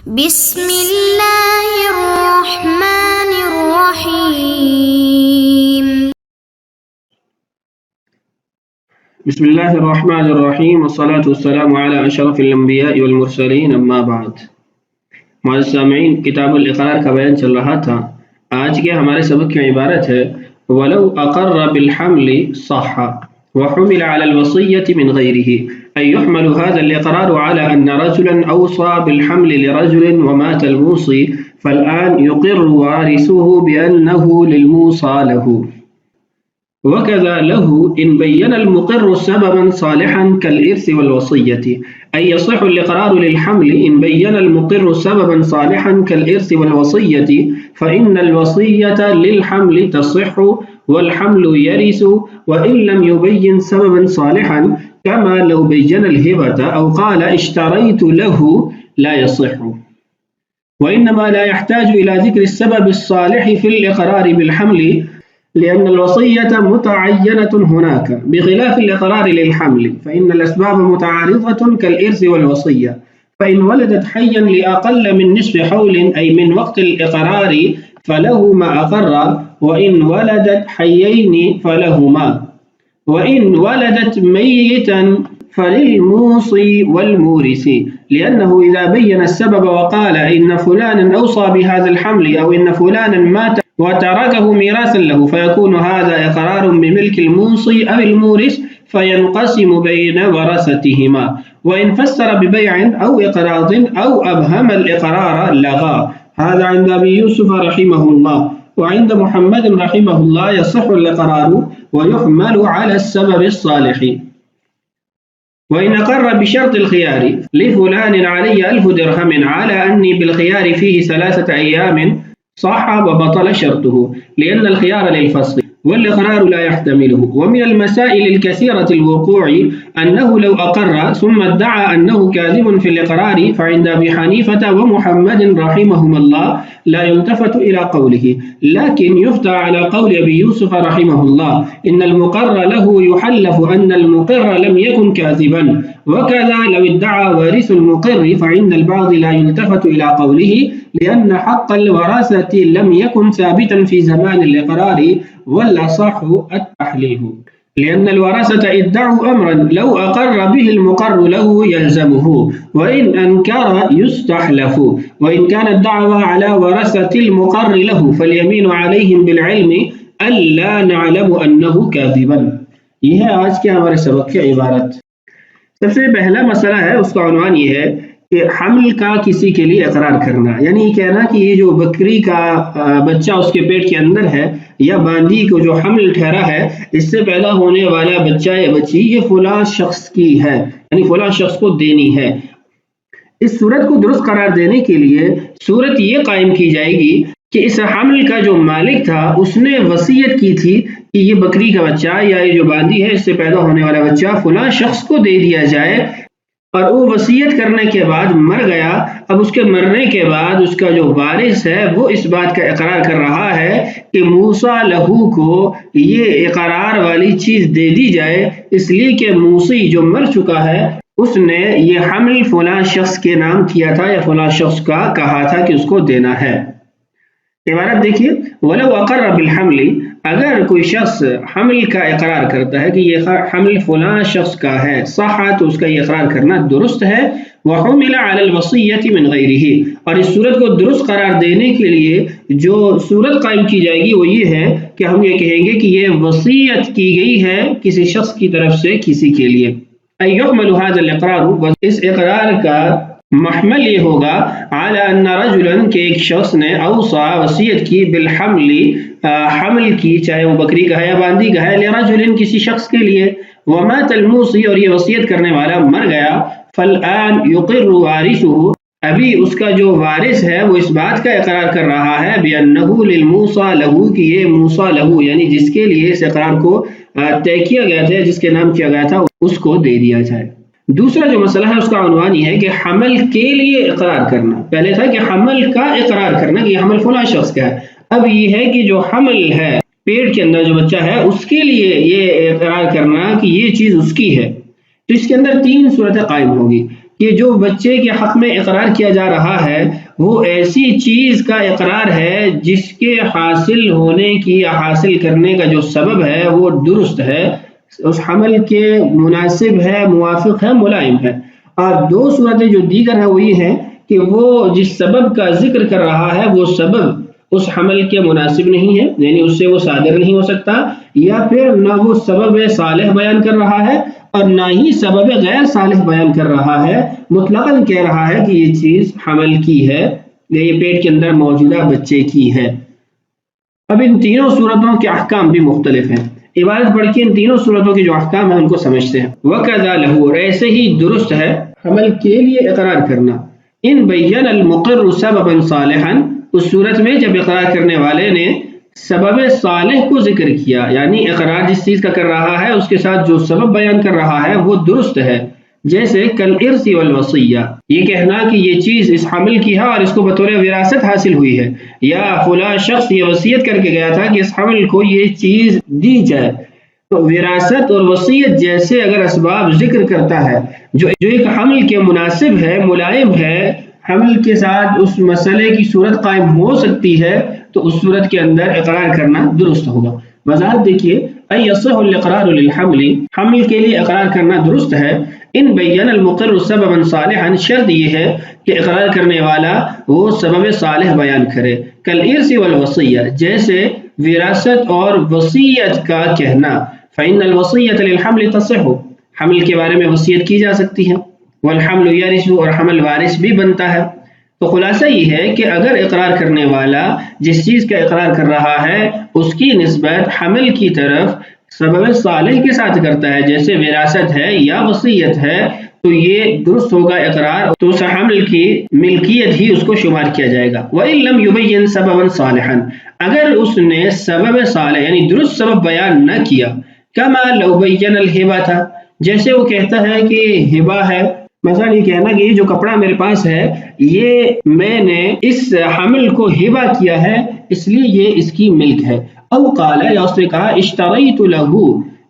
بسم اللہ الرحمن الرحیم بسم اللہ الرحمن الرحیم والصلاة والسلام علی اشرف الانبیاء والمرسلین اما بعد۔ معزز سامعین، کتاب الاقرار کا بیان چل رہا تھا۔ آج کے ہمارے سبق کی عبارت ہے وَلَوْ أَقَرَّ بِالْحَمْلِ صَحَّ وَحُمِلَ عَلَى الْوَصِيَّةِ مِنْ غَيْرِهِ أي يحمل هذا الإقرار على أن رجلا أوصى بالحمل لرجل ومات الموصي فالآن يقر وارثه بأنه للموصى له، وكذا له إن بين المقر سببا صالحا كالإرث والوصية، أي يصح الإقرار للحمل إن بين المقر سببا صالحا كالإرث والوصية، فإن الوصية للحمل تصح والحمل يرث وإن لم يبين سببا صالحا كما لو بين الهبة أو قال اشتريت له لا يصح، وإنما لا يحتاج إلى ذكر السبب الصالح في الإقرار بالحمل لأن الوصية متعينة هناك بخلاف الإقرار للحمل، فإن الأسباب متعارضة كالإرث والوصية، فإن ولدت حيا لأقل من نصف حول أي من وقت الإقرار فله ما أقر، وإن ولدت حيين فلهما، وإن ولدت ميتا فللموصي والمورث، لأنه إذا بين السبب وقال إن فلانا أوصى بهذا الحمل أو إن فلانا مات وتركه ميراثا له فيكون هذا إقرار بملك الموصي أو المورث فينقسم بين ورثتهما، وإن فسر ببيع أو إقراض أو أبهم الإقرار لغى. هذا عند أبي يوسف رحمه الله، وعند محمد رحمه الله يصح الإقرار ويحمل على السبب الصالح، وإن أقر بشرط الخيار لفلان علي 1000 درهم على أني بالخيار فيه 3 أيام صح وبطل شرطه لأن الخيار للفصل والإقرار لا يحتمله. ومن المسائل الكثيرة الوقوع أنه لو أقر ثم ادعى أنه كاذب في الإقرار فعند أبي حنيفة ومحمد رحمهما الله لا يلتفت إلى قوله، لكن يفتى على قول أبي يوسف رحمه الله إن المقر له يحلف أن المقر لم يكن كاذبا، وكذا لو ادعى وارث المقر فعند البعض لا يلتفت إلى قوله لأن حق الوراثة لم يكن ثابتا في زمان الإقرار، والأصح التحليل لأن الورثة ادعوا أمرا لو أقر به المقر له يلزمه وإن أنكر يستحلف، وإن كانت دعوى على ورثة المقر له فاليمين عليهم بالعلم ألا نعلم أنه كاذبا. یہ ہے آج کے ہمارے سبق کی عبارت۔ سب سے پہلا مسئلہ ہے، اس کا عنوان یہ ہے کہ حمل کا کسی کے لیے اقرار کرنا، یعنی یہ کہنا کہ یہ جو بکری کا بچہ اس کے پیٹ کے اندر ہے یا باندی کو جو حمل ٹھہرا ہے، اس سے پیدا ہونے والا بچہ یا بچی یہ فلاں شخص کی ہے، یعنی فلاں شخص کو دینی ہے۔ اس صورت کو درست قرار دینے کے لیے صورت یہ قائم کی جائے گی کہ اس حمل کا جو مالک تھا اس نے وصیت کی تھی کہ یہ بکری کا بچہ یا یہ جو باندی ہے اس سے پیدا ہونے والا بچہ فلاں شخص کو دے دیا جائے، اور وہ وصیت کرنے کے بعد مر گیا۔ اب اس کے مرنے کے بعد اس کا جو وارث ہے وہ اس بات کا اقرار کر رہا ہے کہ موصی لہو کو یہ اقرار والی چیز دے دی جائے، اس لیے کہ موصی جو مر چکا ہے اس نے یہ حمل فلاں شخص کے نام کیا تھا یا فلاں شخص کا کہا تھا کہ اس کو دینا ہے۔ عبارت دیکھیے، وَلَوْ أَقَرَّ بِالْحَمْلِ، اگر کوئی شخص حمل کا اقرار کرتا ہے کہ یہ حمل فلاں شخص کا ہے، صح تو اس کا یہ اقرار کرنا درست ہے، وَحُمِلَ عَلَى الْوَصِيَّةِ مِنْ غَيْرِهِ، اور اس صورت کو درست قرار دینے کے لیے جو صورت قائم کی جائے گی وہ یہ ہے کہ ہم یہ کہیں گے کہ یہ وصیت کی گئی ہے کسی شخص کی طرف سے کسی کے لیے۔ أي يحمل هذا الإقرار، اس اقرار کا محمل یہ ہوگا على ان رجلا کہ ایک شخص نے اوصى وصیت کی بالحمل، حمل کی، چاہے وہ بکری کا ہے یا باندی کا ہے، لرجل کسی شخص کے لیے، ومات الموصي اور یہ وصیت کرنے والا مر گیا، فالآن يقر وارثه، ابھی اس کا جو وارث ہے وہ اس بات کا اقرار کر رہا ہے بأنه للموصى له کہ یہ موصى له یعنی جس کے لیے اس اقرار کو طے کیا گیا تھا، جس کے نام کیا گیا تھا، اس کو دے دیا جائے۔ دوسرا جو مسئلہ ہے اس کا عنوان یہ ہے کہ حمل کے لیے اقرار کرنا۔ پہلے تھا کہ حمل کا اقرار کرنا کہ یہ حمل فلاں شخص کا ہے، اب یہ ہے کہ جو حمل ہے پیٹ کے اندر جو بچہ ہے اس کے لیے یہ اقرار کرنا کہ یہ چیز اس کی ہے۔ تو اس کے اندر 3 صورتیں قائم ہوگی کہ جو بچے کے حق میں اقرار کیا جا رہا ہے وہ ایسی چیز کا اقرار ہے جس کے حاصل ہونے کی یا حاصل کرنے کا جو سبب ہے وہ درست ہے، اس حمل کے مناسب ہے، موافق ہے، ملائم ہے۔ اور دو صورتیں جو دیگر ہیں وہ یہ ہیں کہ وہ جس سبب کا ذکر کر رہا ہے وہ سبب اس حمل کے مناسب نہیں ہے، یعنی اس سے وہ صادر نہیں ہو سکتا، یا پھر نہ وہ سبب صالح بیان کر رہا ہے اور نہ ہی سبب غیر صالح بیان کر رہا ہے، مطلقاً کہہ رہا ہے کہ یہ چیز حمل کی ہے، یہ پیٹ کے اندر موجودہ بچے کی ہے۔ اب ان تینوں صورتوں کے احکام بھی مختلف ہیں۔ عبارت پڑھ کے ان تینوں صورتوں کے جو احکام ہیں ان کو سمجھتے ہیں۔ وَكَذَا لَهُ، اور ایسے ہی درست ہے حمل کے لیے اقرار کرنا۔ ان بین المقر سببا صالحا، اس صورت میں جب اقرار کرنے والے نے سبب صالح کو ذکر کیا، یعنی اقرار جس چیز کا کر رہا ہے اس کے ساتھ جو سبب بیان کر رہا ہے وہ درست ہے، جیسے کالارث والوصیہ، یہ کہنا کہ یہ چیز اس حمل کی ہے اور اس کو بطور وراثت حاصل ہوئی ہے، یا فلاں شخص یہ وصیت کر کے گیا تھا کہ اس حمل کو یہ چیز دی جائے۔ تو وراثت اور وصیت جیسے اگر اسباب ذکر کرتا ہے جو ایک حمل کے مناسب ہے، ملائم ہے، حمل کے ساتھ اس مسئلے کی صورت قائم ہو سکتی ہے، تو اس صورت کے اندر اقرار کرنا درست ہوگا۔ وضاحت دیکھیے، ان یصح الاقرار للحمل، حمل کے لیے اقرار کرنا درست ہے۔ ان بین المقر سببا صالحا، شرط یہ ہے کہ اقرار کرنے والا وہ سبب صالح بیان کرے۔ کالارث والوصیہ، جیسے وراثت اور وصیت کا کہنا۔ فإن الوصیۃ للحمل تصح، حمل کے بارے میں وصیت کی جا سکتی ہے۔ والحمل یرث، اور حمل وارث بھی بنتا ہے۔ تو خلاصہ یہ ہے کہ اگر اقرار کرنے والا جس چیز کا اقرار کر رہا ہے اس کی نسبت حمل کی طرف سبب صالح کے ساتھ کرتا ہے، جیسے وراثت ہے یا وصیت ہے، تو یہ درست ہوگا اقرار، تو اس حمل کی ملکیت ہی اس کو شمار کیا جائے گا۔ وَإِن لَمْ يُبَيِّن سَبَبًا صَالِحًا، اگر اس نے سبب صالح یعنی درست سبب بیان نہ کیا، كَمَا لَوْ بَيَّنَ الْهِبَةَ، جیسے وہ کہتا ہے کہ ہبہ ہے، مثلا یہ کہنا کہ یہ جو کپڑا میرے پاس ہے یہ میں نے اس حمل کو ہبہ کیا ہے اس لیے یہ اس کی ملک ہے۔ او قال، یا اس نے کہا اشتریت لہ،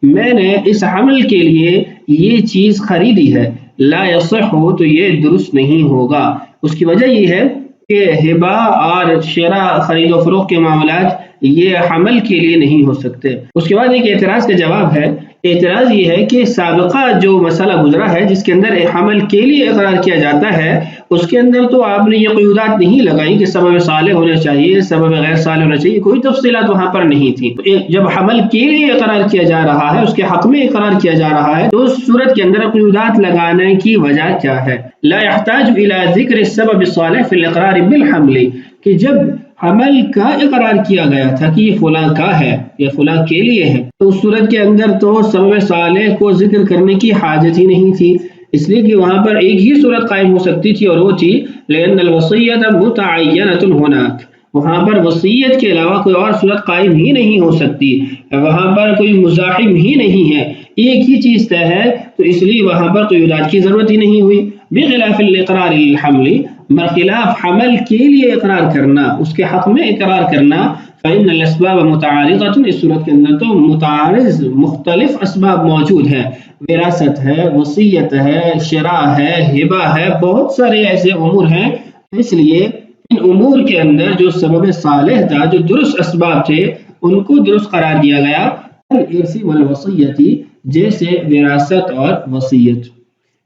میں نے اس حمل کے لیے یہ چیز خریدی ہے، لا یصح، تو یہ درست نہیں ہوگا۔ اس کی وجہ یہ ہے کہ ہبہ اور شراء، خرید و فروخت کے معاملات یہ حمل کے لیے نہیں ہو سکتے۔ اس کے بعد ایک اعتراض کا جواب ہے۔ اعتراض یہ ہے کہ سابقہ جو مسئلہ گزرا ہے جس کے اندر حمل کے لیے اقرار کیا جاتا ہے اس کے اندر تو آپ نے یہ قیودات نہیں لگائی کہ سبب صالح ہونا چاہیے، سبب غیر صالح ہونا چاہیے، کوئی تفصیلات وہاں پر نہیں تھی۔ جب حمل کے لیے اقرار کیا جا رہا ہے، اس کے حق میں اقرار کیا جا رہا ہے، تو اس صورت کے اندر قیودات لگانے کی وجہ کیا ہے؟ لا يحتاج الى ذکر السبب الصالح فی الاقرار بالحمل، کہ جب حمل کا اقرار کیا گیا تھا کہ یہ فلاں کا ہے، یہ فلاں کے لیے ہے، تو اس صورت کے اندر تو سبب صالح کو ذکر کرنے کی حاجت ہی نہیں تھی، اس لیے کہ وہاں پر ایک ہی صورت قائم ہو سکتی تھی اور وہ تھی لأن الوصیۃ متعینۃ ہناک، وہاں پر وصیت کے علاوہ کوئی اور صورت قائم ہی نہیں ہو سکتی، وہاں پر کوئی مزاحم ہی نہیں ہے، ایک ہی چیز طے ہے، تو اس لیے وہاں پر قیودات کی ضرورت ہی نہیں ہوئی۔ بخلاف الاقرار للحمل، برخلاف حمل کے لیے اقرار کرنا، اس کے حق میں اقرار کرنا، فإن الاسباب متعارضۃ، اس صورت کے اندر تو متعارض مختلف اسباب موجود ہیں، وراثت ہے، وصیت ہے، شراء ہے، ہبہ ہے، بہت سارے ایسے امور ہیں، اس لیے ان امور کے اندر جو سبب صالح تھا، جو درست اسباب تھے، ان کو درست قرار دیا گیا، الارث والوصیت، جیسے وراثت اور وصیت۔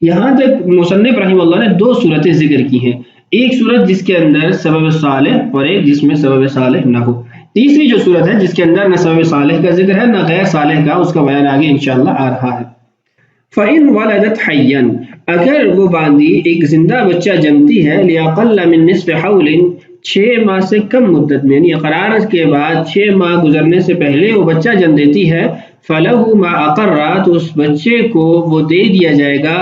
یہاں تک مصنف رحمہ اللہ نے دو صورتیں ذکر کی ہیں، ایک صورت جس کے اندر سبب صالح اور ایک جس میں سبب صالح نہ ہو، تیسری جو صورت ہے جس کے اندر نہ سبب صالح کا ذکر ہے نہ غیر صالح کا، اس کا بیان آگے انشاءاللہ آ رہا ہے۔ فَإِن وَلَدَتْ حَيًّا، اگر وہ باندی ایک زندہ بچہ جنتی ہے، لِأَقَلَّ مِن نِّصْفِ حَوْلٍ، 6 ماہ سے کم مدت میں، یعنی اقرار کے بعد 6 ماہ گزرنے سے پہلے وہ بچہ جن دیتی ہے، فَلَهُ مَا أَقَرَّ، تو اس بچے کو وہ دے دیا جائے گا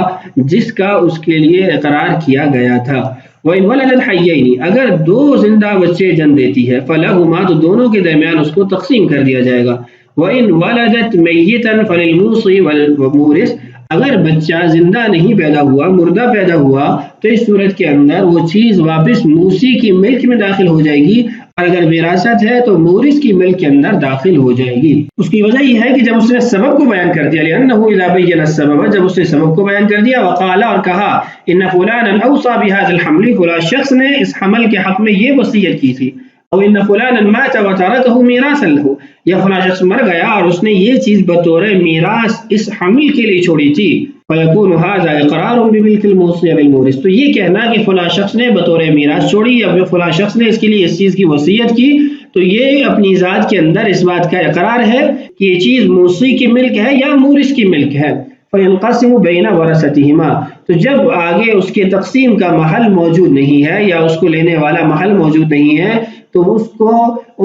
جس کا اس کے لیے اقرار کیا گیا تھا۔ وَإِن وَلَدَتْ حَيَّيْنِ، اگر 2 زندہ بچے جن دیتی ہے، فَلَهُمَا، تو دونوں کے درمیان اس کو تقسیم کر دیا جائے گا۔ وَإِن وَلَدَتْ مَيِّتًا فَلِلْمُوصِي وَالْمُورِثِ، اگر بچہ زندہ نہیں پیدا ہوا، مردہ پیدا ہوا، تو اس صورت کے اندر وہ چیز واپس موصی کی ملک میں داخل ہو جائے گی اور اگر وراثت ہے تو مورث کی ملک کے اندر داخل ہو جائے گی۔ اس کی وجہ یہ ہے کہ جب اس نے سبب کو بیان کر دیا، لأنه إذا بين السبب، جب اس نے سبب کو بیان کر دیا، وقال اور کہا ان فلانا اوصى بهذا الحمل، فلاں شخص نے اس حمل کے حق میں یہ وصیت کی تھی، او ان فلانا مات وتركه میراثا له، یا فلاں شخص مر گیا اور اس نے یہ چیز بطور میراث اس حمل کے لیے چھوڑی تھی، فیکون هذا اقرار بملک الموصی بالمورث، تو یہ کہنا کہ فلاں شخص نے بطور میراث چھوڑی یا فلاں شخص نے اس کے لیے اس چیز کی وصیت کی، تو یہ اپنی ذات کے اندر اس بات کا اقرار ہے کہ یہ چیز موصی کی ملک ہے یا مورث کی ملک ہے۔ فَيَنْقَسِمُ بَيْنَ وَرَثَتِهِمَا، تو جب آگے اس کے تقسیم کا محل موجود نہیں ہے یا اس کو لینے والا محل موجود نہیں ہے تو اس کو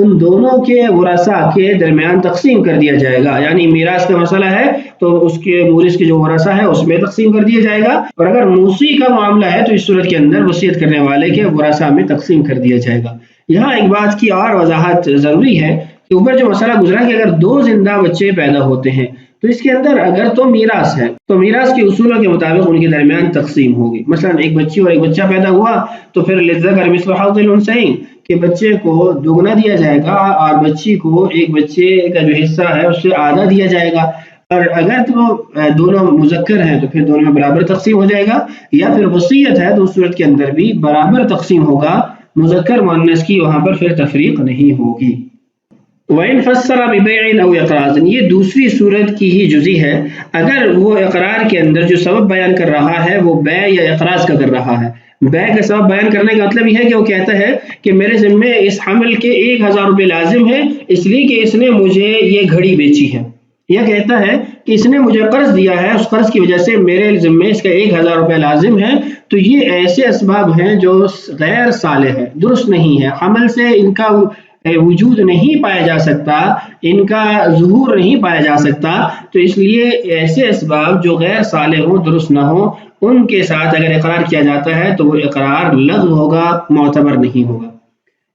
ان دونوں کے ورثاء کے درمیان تقسیم کر دیا جائے گا، یعنی میراث کا مسئلہ ہے تو اس کے مورث کے جو ورثاء ہے اس میں تقسیم کر دیا جائے گا، اور اگر موصی کا معاملہ ہے تو اس صورت کے اندر وصیت کرنے والے کے ورثاء میں تقسیم کر دیا جائے گا۔ یہاں ایک بات کی اور وضاحت ضروری ہے کہ اوپر جو مسئلہ گزرا کہ اگر دو زندہ بچے پیدا ہوتے ہیں تو اس کے اندر اگر تو میراث ہے تو میراث کے اصولوں کے مطابق ان کے درمیان تقسیم ہوگی، مثلا ایک بچی اور ایک بچہ پیدا ہوا تو پھر للذکر مثل حظ الانثیین کہ بچے کو دوگنا دیا جائے گا اور بچی کو ایک بچے کا جو حصہ ہے اس سے آدھا دیا جائے گا، اور اگر تو دونوں مذکر ہیں تو پھر دونوں میں برابر تقسیم ہو جائے گا، یا پھر وصیت ہے تو اس صورت کے اندر بھی برابر تقسیم ہوگا، مذکر مؤنث کی وہاں پر پھر تفریق نہیں ہوگی۔ وَإِنْ فَسَّرَ بِبَيْعٍ أَوْ إِقْرَاضٍ، یہ دوسری صورت کی ہی جزئی ہے، اگر وہ اقرار کے اندر جو سبب بیان کر رہا ہے وہ بیع یا اقراض کا کر رہا ہے۔ بیع کا سبب بیان کرنے کا مطلب یہ ہے کہ وہ کہتا ہے کہ میرے ذمے اس حمل کے 1000 روپے لازم ہے اس لیے کہ اس نے مجھے یہ گھڑی بیچی ہے، یا کہتا ہے کہ اس نے مجھے قرض دیا ہے، اس قرض کی وجہ سے میرے ذمے اس کا 1000 روپے لازم ہے، تو یہ ایسے اسباب ہیں جو غیر صالح ہے، درست نہیں ہے، حمل سے ان کا وجود نہیں پایا جا سکتا، ان کا ظہور نہیں پایا جا سکتا، تو اس لیے ایسے اسباب جو غیر صالح ہوں، درست نہ ہوں، ان کے ساتھ اگر اقرار کیا جاتا ہے تو وہ اقرار لغو ہوگا، معتبر نہیں ہوگا۔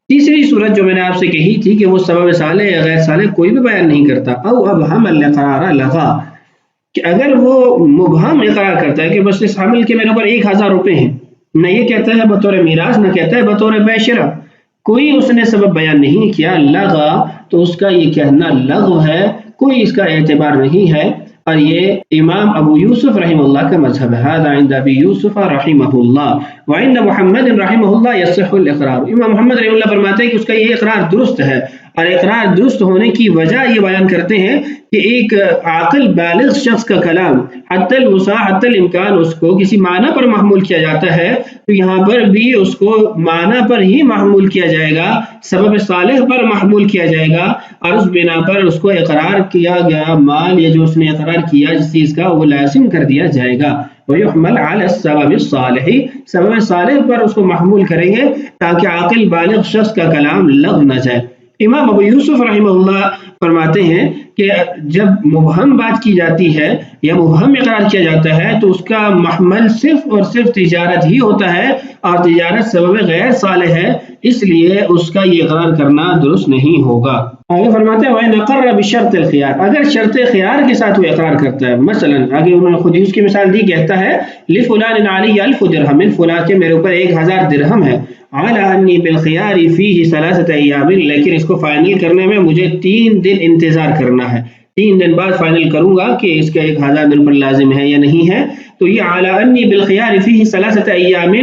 تیسری صورت جو میں نے آپ سے کہی تھی کہ وہ سبب صالح یا غیر صالح کوئی بھی بیان نہیں کرتا، او ابہم الاقرار لغا، کہ اگر وہ مبہم اقرار کرتا ہے کہ بس اس حمل کے میرے اوپر 1000 روپے ہیں، نہ یہ کہتا ہے بطور میراث نہ کہتا ہے بطور بیع شرع، کوئی اس نے سبب بیان نہیں کیا، لغا، تو اس کا یہ کہنا لغو ہے، کوئی اس کا اعتبار نہیں ہے، اور یہ امام ابو یوسف رحمہ اللہ کا مذہب ہے۔ هذا عند ابی یوسف رحمہ اللہ وعند محمد رحمہ اللہ یصح الاقرار، امام محمد رحمہ اللہ فرماتے ہیں کہ اس کا یہ اقرار درست ہے، اور اقرار درست ہونے کی وجہ یہ بیان کرتے ہیں کہ ایک عاقل بالغ شخص کا کلام حتی الوسع حتی الامکان اس کو کسی معنی پر محمول کیا جاتا ہے، تو یہاں پر بھی اس کو معنی پر ہی محمول کیا جائے گا، سبب صالح پر محمول کیا جائے گا، اور اس بنا پر اس کو اقرار کیا گیا مال یا جو اس نے اقرار کیا جس چیز کا وہ لازم کر دیا جائے گا۔ وَيُحْمَلْ عَلَى السَّبَبِ الصَّالِحِ، سبب صالح پر اس کو محمول کریں گے تاکہ عاقل بالغ شخص کا کلام لغو نہ جائے۔ امام ابو یوسف رحمہ اللہ فرماتے ہیں کہ جب مبہم بات کی جاتی ہے یا مبہم اقرار کیا جاتا ہے تو اس کا محمل صرف اور صرف تجارت ہی ہوتا ہے، اور تجارت سبب غیر صالح ہے، اس لیے اس کا یہ اقرار کرنا درست نہیں ہوگا۔ آگے فرماتے ہیں وَإِنْ أَقَرَّ بِشَرْطِ الْخِيَارِ، اگر شرط خیار کے ساتھ وہ اقرار کرتا ہے، مثلا آگے انہوں نے خود ہی اس کی مثال دی، کہتا ہے لِفُلَانٍ عَلَيَّ 1000 درہم، فلاں کے میرے اوپر 1000 درہم ہے، عَلَىٰ أَنِّي بِالْخِيَارِ فِيهِ 3 أيام، لیکن اس کو فائنل کرنے میں مجھے 3 دن انتظار کرنا ہے، 3 دن بعد فائنل کروں گا کہ اس کا 1000 دن پر لازم ہے یا نہیں ہے، تو یہ عَلَىٰ أَنِّي بِالْخِيَارِ فِيهِ 3 أيام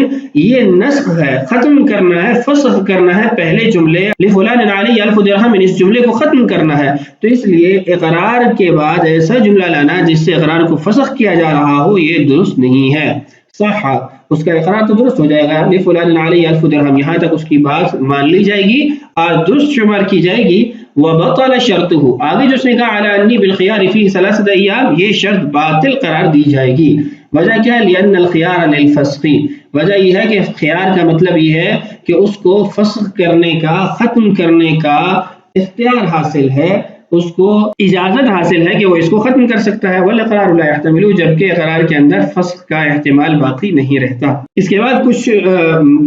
یہ نسخ ہے، ختم کرنا ہے، فسخ کرنا ہے پہلے جملے لِفُلَانٍ عَلَيَّ 1000 درہم، اس جملے کو ختم کرنا ہے، تو اس لیے اقرار کے بعد ایسا جملہ لانا جس سے اقرار کو فسخ کیا جا رہا ہو یہ درست نہیں ہے۔ صح، اس کا اقرار تو درست ہو جائے گا، لِفُلَانٍ عَلَيَّ 1000 درہم، یہاں تک اس کی بات مان لی جائے گی اور درست شمار کی جائے گی۔ وَبَطَلَ شَرْطُهُ، آگے جو اس نے کہا عَلَىٰ أَنِّي بِالْخِيَارِ فِيهِ 3 أيام، یہ شرط باطل قرار دی جائے گی۔ وجہ کیا ہے؟ لِأَنَّ الْخِيَارَ لِلْفَسْخِ، وجہ یہ ہے کہ خیار کا مطلب یہ ہے کہ اس کو فسخ کرنے کا، ختم کرنے کا اختیار حاصل ہے، اس کو اجازت حاصل ہے کہ وہ اس کو ختم کر سکتا ہے۔ وَالْإِقْرَارُ لَا يَحْتَمِلُ، جبکہ اقرار کے اندر فسخ کا احتمال باقی نہیں رہتا۔ اس کے بعد کچھ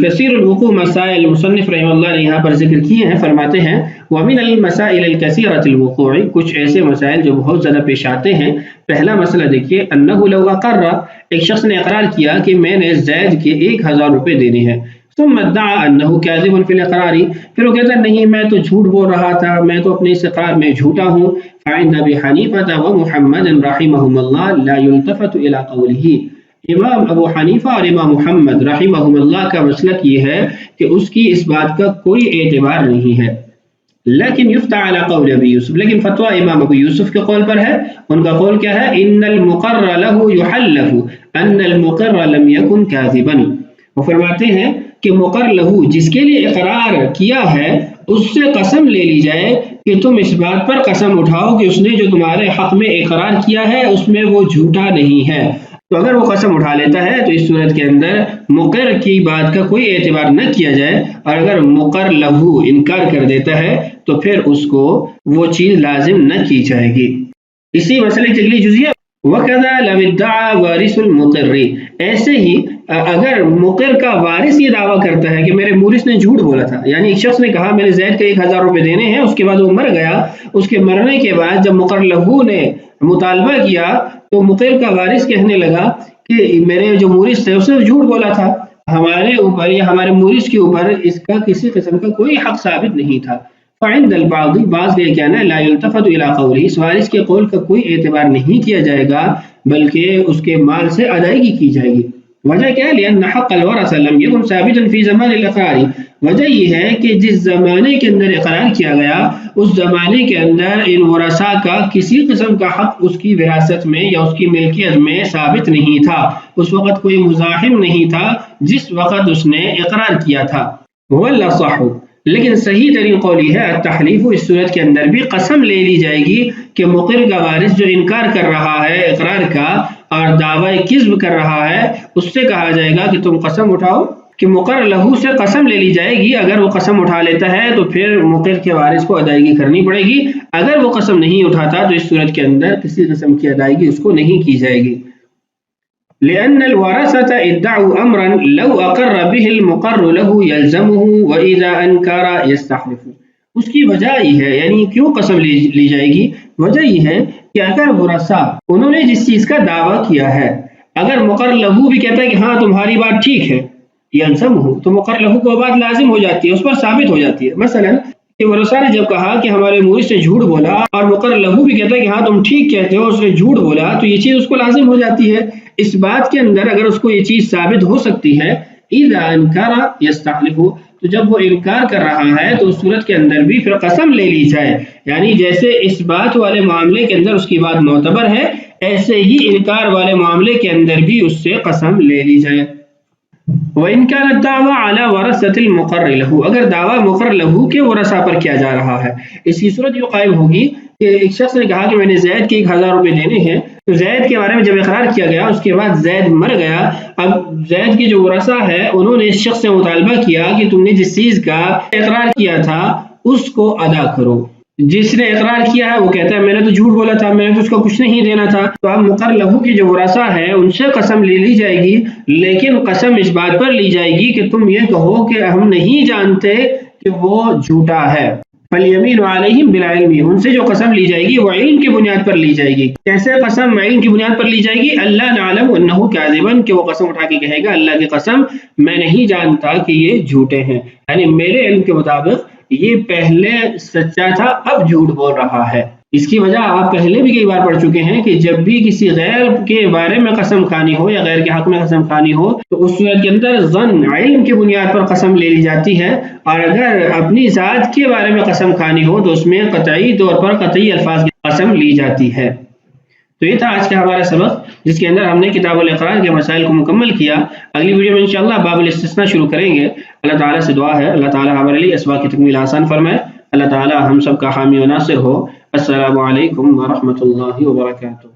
کثیر الوقوع مسائل مصنف رحمہ اللہ نے یہاں پر ذکر کیے ہیں، فرماتے ہیں وَمِنَ الْمَسَائِلِ الْكَثِيرَةِ الْوُقُوعِ، کچھ ایسے مسائل جو بہت زیادہ پیش آتے ہیں۔ پہلا مسئلہ دیکھیے، أَنَّهُ لَوْ أَقَرَّ، ایک شخص نے اقرار کیا کہ میں نے زید کے 1000 روپے دینے ہیں، ثم ادعى انه كاذب في الاقرار، پھر وہ کہتا نہیں میں تو جھوٹ بول رہا تھا، میں تو اپنے اس اقرار میں جھوٹا ہوں. فعند ابي حنيفه ومحمد رحمهم الله لا يلتفت الى قوله، امام ابو حنیفہ اور امام محمد رحمہم اللہ کا مسلک یہ ہے کہ اس کی اس بات کا کوئی اعتبار نہیں ہے. لیکن یفتى على قول ابی یوسف، لیکن فتویٰ امام ابو یوسف کے قول پر ہے. ان کا قول کیا ہے؟ ان المقر له يحلف ان المقر لم يكن كاذبا. وہ فرماتے ہیں کہ مقر لہو جس کے لیے اقرار کیا ہے اس سے قسم لے لی جائے کہ تم اس بات پر قسم اٹھاؤ کہ اس نے جو تمہارے حق میں اقرار کیا ہے اس میں وہ جھوٹا نہیں ہے. تو اگر وہ قسم اٹھا لیتا ہے تو اس صورت کے اندر مقر کی بات کا کوئی اعتبار نہ کیا جائے، اور اگر مقر لہو انکار کر دیتا ہے تو پھر اس کو وہ چیز لازم نہ کی جائے گی. اسی مسئلے کی اگلی جزیہ وَكَذَا لَوِ ادَّعَى وَارِثُ الْمُقِرِّ، ایسے ہی اگر مقر کا وارث یہ دعویٰ کرتا ہے کہ میرے مورث نے جھوٹ بولا تھا، یعنی ایک شخص نے کہا میں نے زید کے 1000 روپے دینے ہیں، اس کے بعد وہ مر گیا، اس کے مرنے کے بعد جب مقر لہو نے مطالبہ کیا تو مقر کا وارث کہنے لگا کہ میرے جو مورث تھے اس نے جھوٹ بولا تھا، ہمارے اوپر یا ہمارے مورث کے اوپر اس کا کسی قسم کا کوئی حق ثابت نہیں تھا. فعند البعض، بعض یہ کہنا ہے لا يلتفت الى قوله، اس وارث کے قول کا کوئی اعتبار نہیں کیا جائے گا بلکہ اس کے مال سے ادائیگی کی جائے گی. وجہ کیا ہے؟ لأن حق الورثة لم يكن ثابتا في زمان الاقرار، وجہ یہ ہے کہ جس زمانے کے اندر اقرار کیا گیا اس زمانے کے اندر ان ورثاء کا کسی قسم کا حق اس کی وراثت میں یا اس کی ملکیت میں ثابت نہیں تھا. اس وقت کوئی مزاحم نہیں تھا جس وقت اس نے اقرار کیا تھا. والأصح، لیکن صحیح ترین قول یہ ہے التحلیف، اس صورت کے اندر بھی قسم لے لی جائے گی کہ مقر کا وارث جو انکار کر رہا ہے اقرار کا اور دعوی کذب کر رہا ہے اس سے کہا جائے گا کہ تم قسم اٹھاؤ، کہ مقر لہو سے قسم لے لی جائے گی. اگر وہ قسم اٹھا لیتا ہے تو پھر مقر کے وارث کو ادائیگی کرنی پڑے گی، اگر وہ قسم نہیں اٹھاتا تو اس صورت کے اندر کسی قسم کی ادائیگی اس کو نہیں کی جائے گی. لأن الورثة ادعوا امرا لو اقر به المقر له يلزمه واذا انكر يستحلف. اس کی وجہ یہ ہے، یعنی کیوں قسم لی جائے گی؟ وجہ یہ ہے کہ اگر ورثاء انہوں نے جس چیز کا دعویٰ کیا ہے، اگر مقر لہو بھی کہتا ہے کہ ہاں تمہاری بات ٹھیک ہے، یلزمه، تو مقر لہو کو بات لازم ہو جاتی ہے، اس پر ثابت ہو جاتی ہے. مثلا کہ ورثاء نے جب کہا کہ ہمارے مورث نے جھوٹ بولا اور مقر لہو بھی کہتا ہے کہ ہاں تم ٹھیک کہتے ہو، اس نے جھوٹ بولا، تو یہ چیز اس کو لازم ہو جاتی ہے. اس بات کے اندر اگر اس کو یہ چیز ثابت ہو سکتی ہے اذا انکر یستحلف، تو جب وہ انکار کر رہا ہے تو اس صورت کے اندر بھی پھر قسم لے لی جائے. یعنی جیسے اس بات والے معاملے کے اندر اس کی بات معتبر ہے، ایسے ہی انکار والے معاملے کے اندر بھی اس سے قسم لے لی جائے. وَإِنْ كَانَ الدَّعْوَى عَلَى وَرَثَةِ الْمُقَرِّ لَهُ، اگر دعویٰ مقر لہو کے ورثاء پر کیا جا رہا ہے، اس کی صورت یہ قائم ہوگی کہ ایک شخص نے کہا کہ میں نے زید کے 1000 روپے دینے ہیں، تو زید کے بارے میں جب اقرار کیا گیا اس کے بعد زید مر گیا، اب زید کے جو ورثاء ہے انہوں نے اس شخص سے مطالبہ کیا کہ تم نے جس چیز کا اقرار کیا تھا اس کو ادا کرو. جس نے اقرار کیا ہے وہ کہتا ہے میں نے تو جھوٹ بولا تھا، میں نے تو اس کو کچھ نہیں دینا تھا. تو اب مقر لہو کی جو ورثاء ہے ان سے قسم لے لی جائے گی، لیکن قسم اس بات پر لی جائے گی کہ تم یہ کہو کہ ہم نہیں جانتے کہ وہ جھوٹا ہے. فَالْيَمِينُ عَلَيْهِمْ بِالْعِلْمِ، ان سے جو قسم لی جائے گی وہ علم کی بنیاد پر لی جائے گی. کیسے قسم علم کی بنیاد پر لی جائے گی؟ اللہ نعلم انہ کاذبا، کہ وہ قسم اٹھا کے کہے گا اللہ کی قسم میں نہیں جانتا کہ یہ جھوٹے ہیں، یعنی میرے علم کے مطابق یہ پہلے سچا تھا اب جھوٹ بول رہا ہے. اس کی وجہ آپ پہلے بھی کئی بار پڑھ چکے ہیں کہ جب بھی کسی غیر کے بارے میں قسم کھانی ہو یا غیر کے حق میں قسم کھانی ہو تو اس صورت کے اندر ظن علم کی بنیاد پر قسم لے لی جاتی ہے، اور اگر اپنی ذات کے بارے میں قسم کھانی ہو تو اس میں قطعی طور پر قطعی الفاظ کی قسم لی جاتی ہے. تو یہ تھا آج کا ہمارا سبق جس کے اندر ہم نے کتاب الاقرار کے مسائل کو مکمل کیا. اگلی ویڈیو میں انشاءاللہ باب الاستثناء شروع کریں گے. اللہ تعالیٰ سے دعا ہے اللہ تعالیٰ ہمارے لیے اسباق کی تکمیل آسان فرمائے. اللہ تعالیٰ ہم سب کا حامی و ناصر ہو. السلام علیکم ورحمۃ اللہ وبرکاتہ.